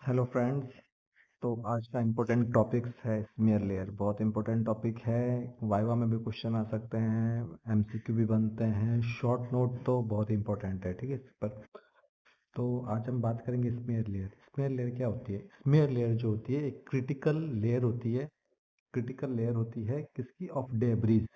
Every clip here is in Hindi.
Hello friends. तो आज का इम्पोर्टेंट टॉपिक्स है स्मीयर लेयर। बहुत इम्पोर्टेंट टॉपिक है। वाइवा में भी क्वेश्चन आ सकते हैं, एमसीक्यू भी बनते हैं, शॉर्ट नोट तो बहुत इम्पोर्टेंट है। ठीक है, इस पर तो आज हम बात करेंगे स्मीयर लेयर। स्मीयर लेयर क्या होती है? स्मीयर लेयर जो होती है एक क्रिटिकल लेयर होती है। क्रिटिकल लेयर होती है किसकी? Of debris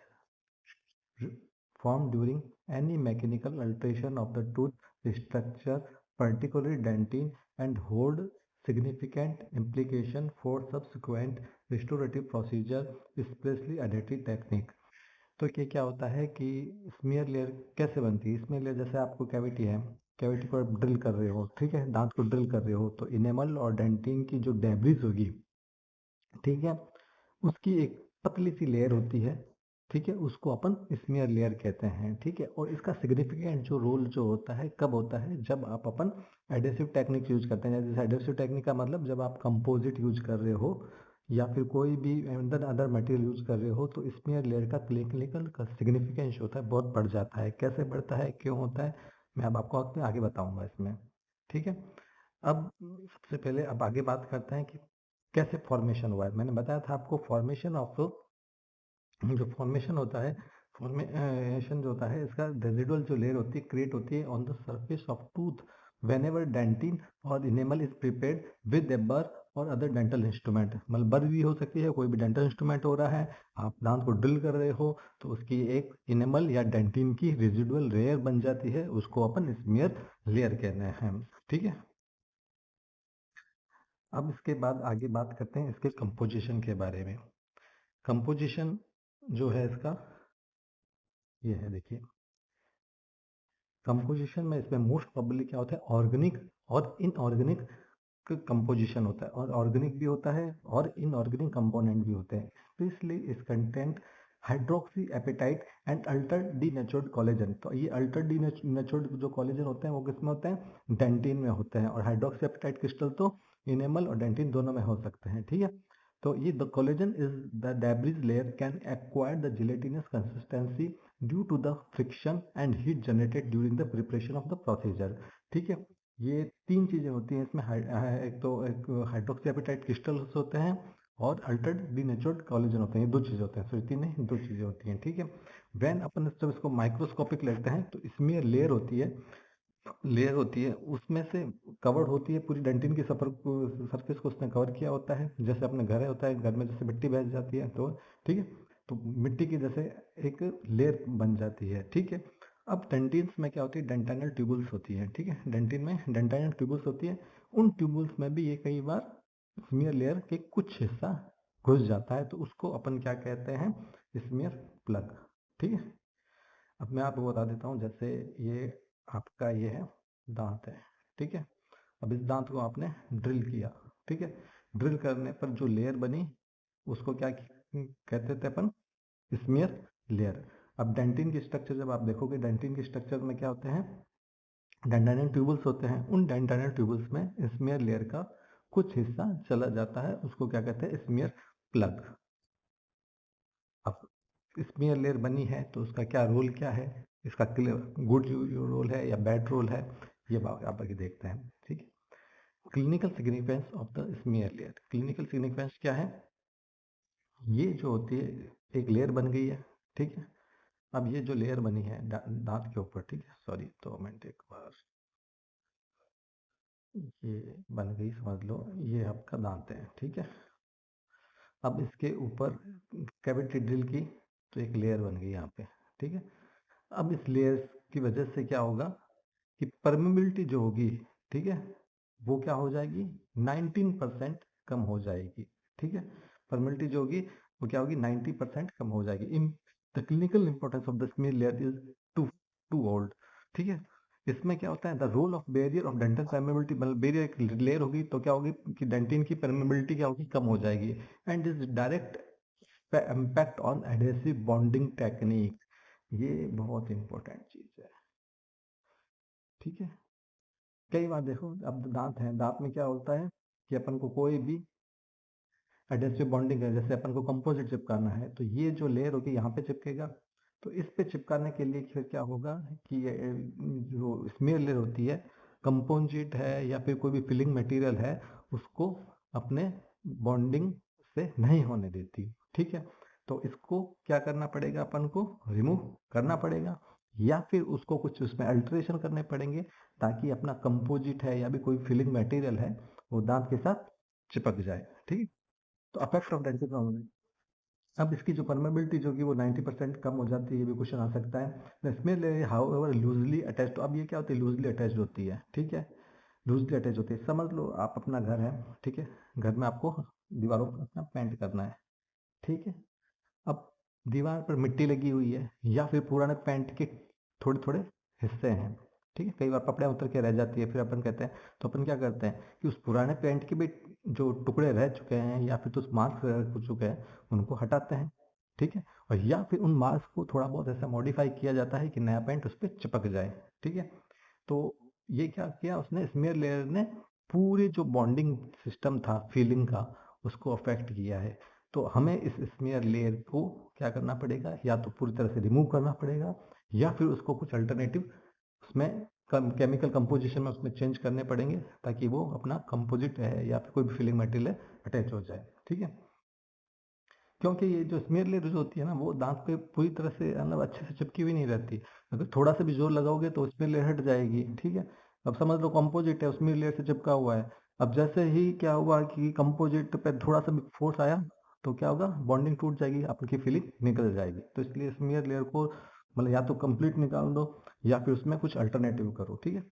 formed during any mechanical alteration of the tooth structure, particularly dentin, and hold significant implication for subsequent restorative procedure, especially additive technique। तो ये क्या होता है कि स्मीयर लेयर कैसे बनती है? स्मीयर लेयर जैसे आपको कैविटी है, कैविटी को आप ड्रिल कर रहे हो, ठीक है, दांत को ड्रिल कर रहे हो, तो इनेमल और डेंटिन की जो डेब्रिज होगी, ठीक है, उसकी एक पतली सी लेयर होती है, ठीक है, उसको अपन स्मीयर लेयर कहते हैं। ठीक है, और इसका सिग्निफिकेंट जो रोल जो होता है कब होता है? जब आप अपन एडेसिव टेक्निक यूज करते हैं। जैसे एडेसिव टेक्निक का मतलब जब आप कंपोजिट यूज कर रहे हो या फिर कोई भी अदर मटेरियल यूज कर रहे हो, तो स्मीयर लेयर का क्लिनिकल का सिग्निफिकेंस होता है बहुत बढ़ जाता है। कैसे बढ़ता है, क्यों होता है, मैं अब आपको आगे बताऊंगा इसमें। ठीक है, अब सबसे पहले अब आगे बात करते हैं कि कैसे फॉर्मेशन हुआ है। मैंने बताया था आपको फॉर्मेशन ऑफ, जो फॉर्मेशन होता है, फॉर्मेशन जो होता है इसका रेजिडुअल जो लेयर होती है क्रिएट होती है on the surface of tooth whenever dentin और enamel is prepared with a burr और अदर डेंटल इंस्ट्रूमेंट। मतलब burr भी हो सकती है, कोई भी डेंटल इंस्ट्रूमेंट हो रहा है, आप दांत को ड्रिल कर रहे हो, तो उसकी एक इनेमल या डेंटिन की रेजिडुअल लेयर बन जाती है, उसको अपन स्मीयर लेयर कहते हैं। ठीक है, अब इसके बाद आगे बात करते हैं इसके कंपोजिशन के बारे में। कंपोजिशन जो है इसका ये है, देखिए। कंपोजिशन में इसमें मोस्ट प्रोबेबली क्या होता है? ऑर्गेनिक और इनऑर्गेनिक कंपोजिशन होता है, और ऑर्गेनिक भी होता है और इनऑर्गेनिक कंपोनेंट भी होते हैं। स्पेशली इस content hydroxy apatite and alter denatured collagen. तो ये अल्टर डीनेचर्ड जो कोलेजन होते हैं वो किसमें होते हैं? डेंटिन में होते हैं, और हाइड्रोक्सी एपेटाइट क्रिस्टल तो इनेमल और डेंटिन दोनों में हो सकते हैं। ठीक है, तो ये the collagen is the debris layer can acquire the gelatinous consistency due to the friction and heat generated during the preparation of the procedure. ठीक है, ये तीन चीजें होती हैं इसमें। एक तो एक हाइड्रोक्सी एपेटाइट क्रिस्टल्स होते हैं और अल्टर्ड डीनेचर्ड कोलेजन होते हैं। ये दो चीजें होते हैं, सॉरी तीन नहीं, दो चीजें होती हैं। ठीक है, व्हेन अपन जब इसको माइक्रोस्कोपिक लेते हैं तो इसमें लेयर होती है उसमें से कवर्ड होती है पूरी डेंटिन की सरफेस को उसने कवर किया होता है। जैसे अपने घर होता है, घर में जैसे मिट्टी बैठ जाती है तो ठीक है, तो मिट्टी की जैसे एक लेयर बन जाती है। ठीक है, अब डेंटिन्स में क्या होती है? डेंटाइनल ट्यूबुल्स होती है। ठीक है, डेंटिन में डेंटाइनल ट्यूबुल्स होती है। उन ट्यूबुल्स में भी ये कई बार स्मीयर लेयर के कुछ हिस्सा घुस जाता है, तो उसको अपन क्या कहते हैं? Smear plug. ठीक है, अब मैं आपको बता देता हूँ। जैसे ये आपका ये है दांत है, ठीक है, अब इस दांत को आपने ड्रिल किया, ठीक है, ड्रिल करने पर जो लेयर बनी उसको क्या कहते थे अपन? Smear layer. अब डेंटिन की स्ट्रक्चर जब आप देखोगे, डेंटिन की स्ट्रक्चर में क्या होते हैं? डेंटाइनल ट्यूबल्स होते हैं। उन डेंटाइनल ट्यूबल्स में स्मीयर लेयर का कुछ हिस्सा चला जाता है, उसको क्या कहते हैं? Smear plug. अब स्मीयर लेयर बनी है तो उसका क्या रोल क्या है? इसका गुड रोल है या बैड रोल है, ये आप आगे देखते हैं। ठीक है, clinical significance of the smear layer. Clinical significance क्या है? ये जो होती है एक लेयर बन गई है, ठीक है। अब ये जो लेयर बनी है दांत के ऊपर, ठीक है, सॉरी 2 मिनट, एक बार, ये बन गई, समझ लो ये आपका दांत है, ठीक है। अब इसके ऊपर कैविटी ड्रिल की तो एक लेयर बन गई यहाँ पे, ठीक है। अब इस लेयर की वजह से क्या होगा कि परमेबिलिटी जो होगी, ठीक है, वो क्या हो जाएगी? 19% कम हो जाएगी। ठीक है, परमेबिलिटी जो होगी वो क्या होगी? 90% कम हो जाएगी। In the clinical importance of the smear layer is to two fold. ठीक है, इसमें क्या होता है? The role of barrier of dental permeability, मतलब बैरियर एक लेयर होगी तो क्या होगी कि डेंटिन की परमेबिलिटी क्या होगी? कम हो जाएगी। And this direct impact on adhesive bonding technique. ये बहुत इंपॉर्टेंट चीज है। ठीक है, कई बार देखो, अब दांत है, दांत में क्या होता है कि अपन को कोई भी एडहेसिव बॉन्डिंग है, जैसे अपन को कंपोजिट चिपकाना है तो ये जो लेयर होगी यहाँ पे चिपकेगा। तो इस पे चिपकाने के लिए फिर क्या होगा कि ये जो स्मीयर लेयर होती है कंपोजिट है या फिर कोई भी फिलिंग मटेरियल है उसको अपने बॉन्डिंग से नहीं होने देती। ठीक है, तो इसको क्या करना पड़ेगा, अपन को रिमूव करना पड़ेगा या फिर उसको कुछ उसमें अल्टरेशन करने पड़ेंगे ताकि अपना कंपोजिट है या भी कोई फिलिंग मटेरियल है वो दांत के साथ चिपक जाए। ठीक है, तो अफेक्ट ऑफ डेंटिन प्रॉब्लम। अब इसकी जो परमेबिलिटी जो कि वो 90% कम हो जाती है, ये भी क्वेश्चन आ सकता है। इसमें हाउ एवर लूजली अटैच, तो अब ये क्या होती है, लूजली अटैच होती है। ठीक है, लूजली अटैच होती है, समझ लो आप अपना घर है, ठीक है, घर में आपको दीवारों पर अपना पेंट करना है। ठीक है, अब दीवार पर मिट्टी लगी हुई है या फिर पुराने पेंट के थोड़े थोड़े हिस्से हैं। ठीक है, कई बार पपड़े उतर के रह जाती है, फिर अपन कहते हैं, तो अपन क्या करते हैं कि उस पुराने पेंट के भी जो टुकड़े रह चुके हैं या फिर तो मार्क्स हो चुके हैं उनको हटाते हैं। ठीक है, और या फिर उन मार्क्स को थोड़ा बहुत ऐसा मॉडिफाई किया जाता है कि नया पेंट उस पर चिपक जाए। ठीक है, तो ये क्या किया उसने, स्मीयर लेयर ने पूरे जो बॉन्डिंग सिस्टम था फीलिंग का उसको अफेक्ट किया है। तो हमें इस स्मीयर लेयर को क्या करना पड़ेगा, या तो पूरी तरह से रिमूव करना पड़ेगा या फिर उसको कुछ अल्टरनेटिव उसमें केमिकल कंपोजिशन में उसमें चेंज करने पड़ेंगे ताकि वो अपना कंपोजिट है या फिर कोई भी फिलिंग मटेरियल अटैच हो जाए। ठीक है, क्योंकि ये जो स्मीयर लेयर जो होती है ना वो दांत पे पूरी तरह से मतलब अच्छे से चिपकी हुई नहीं रहती। अगर थोड़ा सा भी जोर लगाओगे तो स्मीयर लेयर हट जाएगी। ठीक है, अब समझ लो कंपोजिट है, स्मीयर लेयर से चिपका हुआ है। अब जैसे ही क्या हुआ कि कंपोजिट पे थोड़ा सा भी फोर्स आया तो क्या होगा, बॉन्डिंग टूट जाएगी, आपकी फीलिंग निकल जाएगी। तो इसलिए स्मीयर लेयर को मतलब या तो कंप्लीट निकाल दो या फिर उसमें कुछ अल्टरनेटिव करो। ठीक है,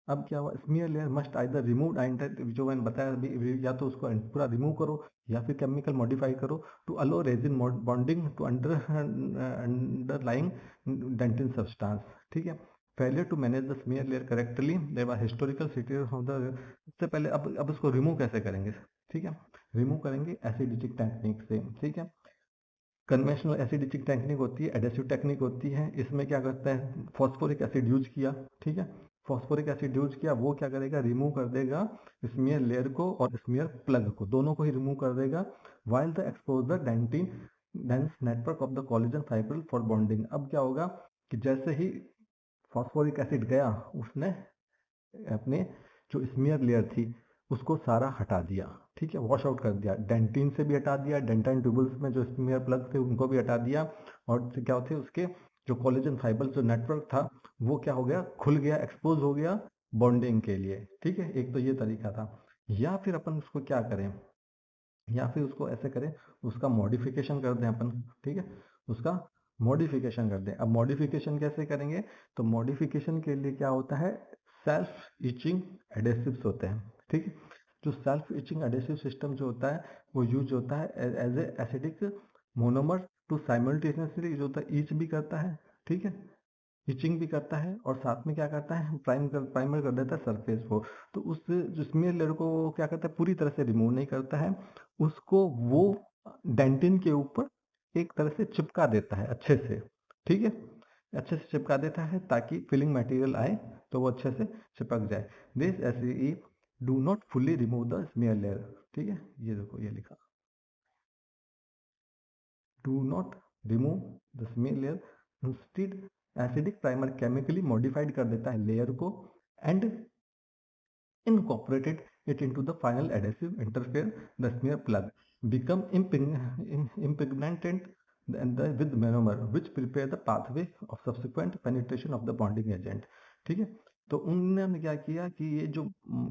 अब क्या हुआ, smear layer must either remove जो मैंने बताया अभी, या तो उसको पूरा रिमूव करो या फिर केमिकल मॉडिफाई करो to allow resin bonding to underlying dentin substance. ठीक है, failure to manage the smear layer correctly, there are historical cities of the, सबसे पहले अब उसको रिमूव कैसे करेंगे। ठीक है, रिमूव करेंगे एसिडिक टेक्निक से। ठीक है, कन्वेंशनल एसिडिक टेक्निक होती है, एडेसिव टेक्निक होती है, इसमें क्या करते हैं, फॉस्फोरिक एसिड यूज किया। ठीक है, फॉस्फोरिक एसिड यूज किया, वो क्या करेगा, रिमूव कर देगा स्मीयर लेयर को और स्मीयर प्लग को, दोनों को ही रिमूव कर देगा। While the exposure dentin dense network of the collagen fibre for bonding. अब क्या होगा कि जैसे ही फॉस्फोरिक एसिड गया उसने अपने जो स्मीयर लेयर थी उसको सारा हटा दिया। ठीक है, वॉश आउट कर दिया, डेंटिन से भी हटा दिया, डेंटाइन ट्यूबल्स में जो स्मीयर प्लग थे उनको भी हटा दिया, और क्या होते उसके जो कोलेजन फाइबर जो नेटवर्क था वो क्या हो गया, खुल गया, एक्सपोज हो गया बॉन्डिंग के लिए। ठीक है, एक तो ये तरीका था। या फिर अपन उसको क्या करें, या फिर उसको ऐसे करें, उसका मॉडिफिकेशन कर दें अपन। ठीक है, उसका मॉडिफिकेशन कर दें। अब मॉडिफिकेशन कैसे करेंगे, तो मॉडिफिकेशन के लिए क्या होता है, सेल्फ इचिंग एडेसिव्स होते हैं। ठीक है, जो सेल्फ इचिंग एडेसिव सिस्टम जो होता है वो यूज होता है as a acidic monomer to simultaneously जो होता है ईच भी करता है। ठीक है, इचिंग भी करता है और साथ में क्या करता है, प्राइमर कर देता है सरफेस को। तो उस जो स्मीयर लेयर को वो क्या करता है, पूरी तरह से रिमूव नहीं करता है, उसको वो डेंटिन के ऊपर एक तरह से चिपका देता है अच्छे से। ठीक है, अच्छे से चिपका देता है ताकि फिलिंग मटेरियल आए तो वो अच्छे से चिपक जाए। This SE do not fully remove the smear layer. ठीक है, ये देखो ये लिखा, do not remove the smear layer, instead acidic primer chemically modified कर देता है लेयर को and incorporated it into the final adhesive interface. The smear plug become impregnated with monomer which prepare the pathway of subsequent penetration of the bonding agent. ठीक है, तो उन्होंने क्या किया कि ये जो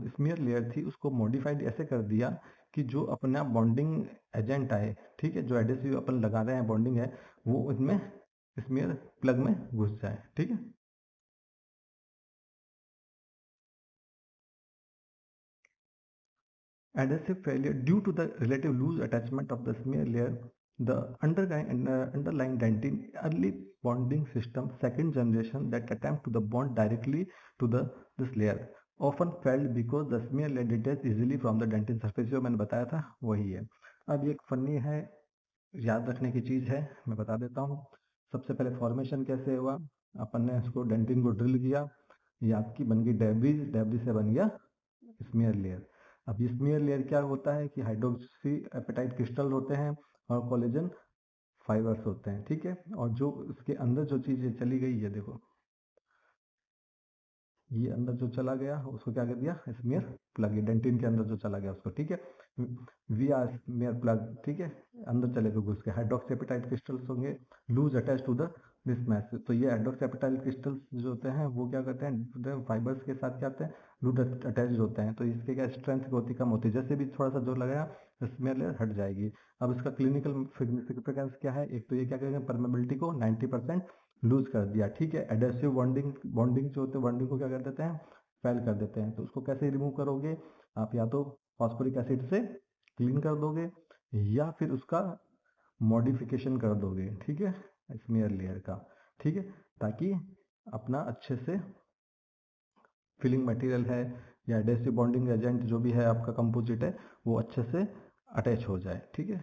स्मीयर लेयर थी उसको मॉडिफाइड ऐसे कर दिया कि जो अपना बॉन्डिंग एजेंट आए, ठीक है, जो एडेसिव अपन लगा रहे हैं बॉन्डिंग है वो इसमें स्मीयर प्लग में घुस जाए। ठीक है, adhesive failure due to the relative loose attachment of the smear layer, the underlying dentin early bonding system, second generation that attempt to the bond directly to this layer often failed because the smear layer detaches easily from the dentin surface। जो मैंने बताया था वही है। अब ये एक फनी है, याद रखने की चीज है, मैं बता देता हूँ। सबसे पहले फॉर्मेशन कैसे हुआ, अपन ने इसको डेंटिन को ड्रिल किया, ये आपकी बन गई डेब्रिज, डेब्रिज से बन गया स्मीयर लेयर। अब ये स्मीयर लेयर क्या होता है कि हाइड्रोक्सी एपेटाइट क्रिस्टल होते हैं और कोलेजन फाइबर्स होते हैं। ठीक है, और जो इसके अंदर जो चीजें चली गई है देखो, ये अंदर जो चला गया उसको क्या कर दिया, स्मीयर प्लग, डेंटिन के अंदर जो चला गया उसको, ठीक है, विया स्मीयर प्लग, ठीक है, अंदर चले गए घुस के। हाइड्रोक्सी एपेटाइट क्रिस्टल्स होंगे loose attach to the this mass. तो ये हाइड्रोक्सी एपेटाइट क्रिस्टल्स जो होते हैं वो क्या करते हैं, फाइबर्स के साथ क्या होते हैं, लूज अटैच होते हैं। तो इसके क्या स्ट्रेंथ होती कम होती है, जैसे भी थोड़ा सा जोर लगाया स्मीयर लेयर हट जाएगी। अब इसका क्लिनिकल सिग्निफिकेंस क्या है, एक तो ये क्या करेंगे, परमेबिलिटी को 90% लूज कर दिया, ठीक है। एडेसिव बॉन्डिंग, बॉन्डिंग जो होते हैं बॉन्डिंग को क्या कर देते हैं, फेल कर देते हैं। तो उसको कैसे रिमूव करोगे आप, या तो फॉस्फोरिक एसिड से क्लीन कर दोगे या फिर उसका मॉडिफिकेशन कर दोगे, ठीक है, स्मीयर लेयर का, ठीक है, ताकि अपना अच्छे से फिलिंग मटेरियल है या एडेसिव बॉन्डिंग एजेंट जो भी है आपका कंपोजिट है वो अच्छे से अटैच हो जाए, ठीक है।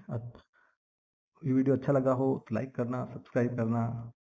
ये वीडियो अच्छा लगा हो तो लाइक करना, सब्सक्राइब करना।